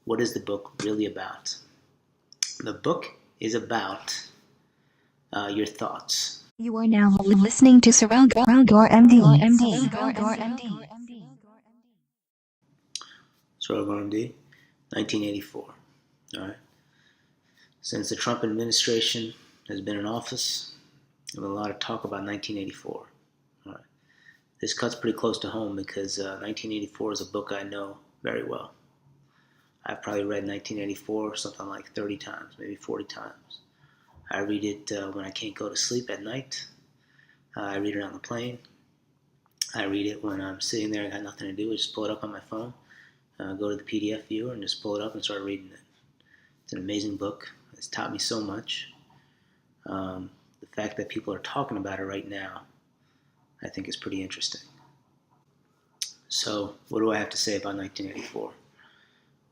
what is the book really about? The book is about your thoughts. You are now listening to SARELGAURMD. SARELGAURMD, 1984. All right. Since the Trump administration has been in office, there's a lot of talk about 1984. All right. This cuts pretty close to home because 1984 is a book I know very well. I've probably read 1984 something like 30 times, maybe 40 times. I read it when I can't go to sleep at night. I read it on the plane. I read it when I'm sitting there and got nothing to do. I just pull it up on my phone, go to the PDF viewer and just pull it up and start reading it. It's an amazing book. It's taught me so much. The fact that people are talking about it right now, I think is pretty interesting. So what do I have to say about 1984?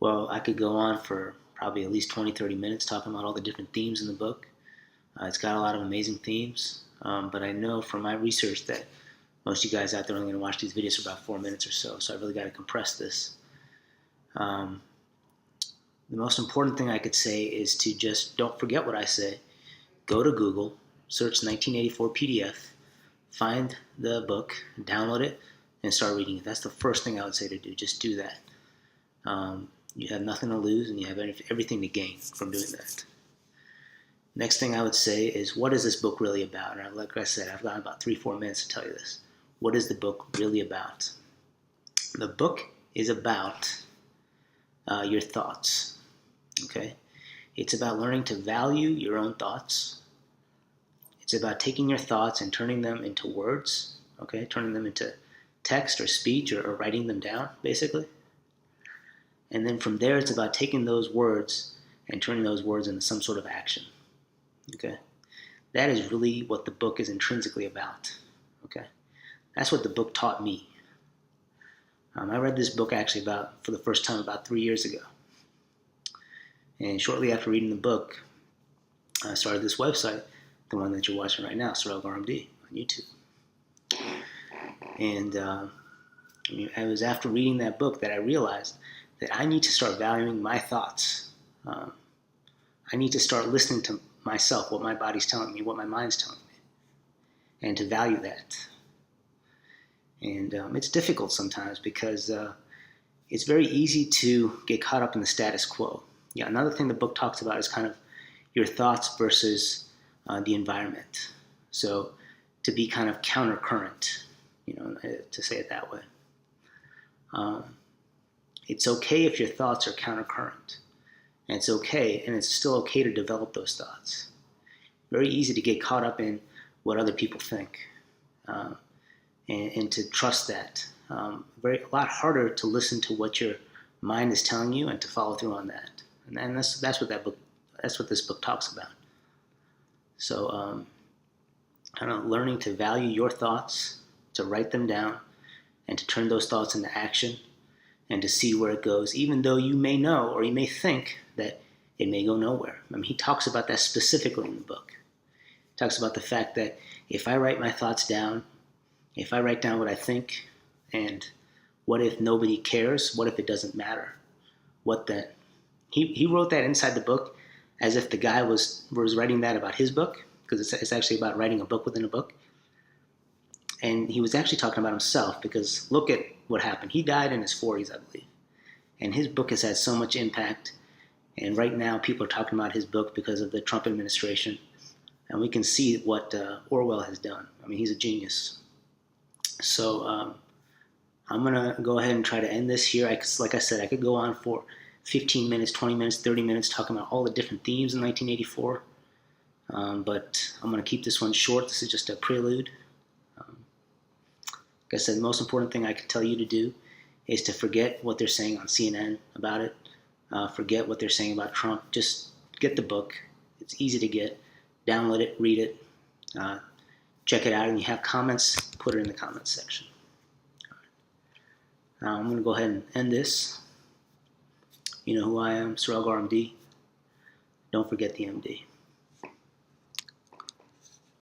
Well, I could go on for probably at least 20, 30 minutes talking about all the different themes in the book. It's got a lot of amazing themes, but I know from my research that most of you guys out there are only going to watch these videos for about 4 minutes or so, so I really got to compress this. The most important thing I could say is to just don't forget what I say. Go to Google, search 1984 PDF, find the book, download it, and start reading it. That's the first thing I would say to do. Just do that. You have nothing to lose and you have everything to gain from doing that. Next thing I would say is, what is this book really about? And like I said, I've got about 3-4 minutes to tell you this. What is the book really about? The book is about your thoughts. Okay? It's about learning to value your own thoughts. It's about taking your thoughts and turning them into words. Okay? Turning them into text or speech or writing them down, basically. And then from there, it's about taking those words and turning those words into some sort of action. Okay? That is really what the book is intrinsically about. Okay? That's what the book taught me. I read this book actually for the first time about 3 years ago. And shortly after reading the book, I started this website, the one that you're watching right now, SARELGAURMD on YouTube. And it was after reading that book that I realized that I need to start valuing my thoughts. I need to start listening to myself, what my body's telling me, what my mind's telling me, and to value that. And it's difficult sometimes because it's very easy to get caught up in the status quo. Yeah, another thing the book talks about is kind of your thoughts versus the environment. So to be kind of countercurrent, to say it that way. It's okay if your thoughts are countercurrent. And it's okay, and it's still okay to develop those thoughts. Very easy to get caught up in what other people think and to trust that. A lot harder to listen to what your mind is telling you and to follow through on that. And that's what this book talks about. So kind of learning to value your thoughts, to write them down, and to turn those thoughts into action, and to see where it goes, even though you may know or you may think that it may go nowhere. I mean, he talks about that specifically in the book. He talks about the fact that if I write my thoughts down, if I write down what I think, and what if nobody cares? What if it doesn't matter? What then? He wrote that inside the book as if the guy was writing that about his book, because it's actually about writing a book within a book. And he was actually talking about himself, because look at what happened. He died in his 40s, I believe. And his book has had so much impact. And right now, people are talking about his book because of the Trump administration. And we can see what Orwell has done. I mean, he's a genius. So I'm going to go ahead and try to end this here. Like I said, I could go on for 15 minutes, 20 minutes, 30 minutes talking about all the different themes in 1984. But I'm going to keep this one short. This is just a prelude. Like I said, the most important thing I can tell you to do is to forget what they're saying on CNN about it. Forget what they're saying about Trump. Just get the book. It's easy to get. Download it, read it, check it out, and you have comments, put it in the comments section. Now I'm going to go ahead and end this. You know who I am, SARELGAURMD. Don't forget the MD.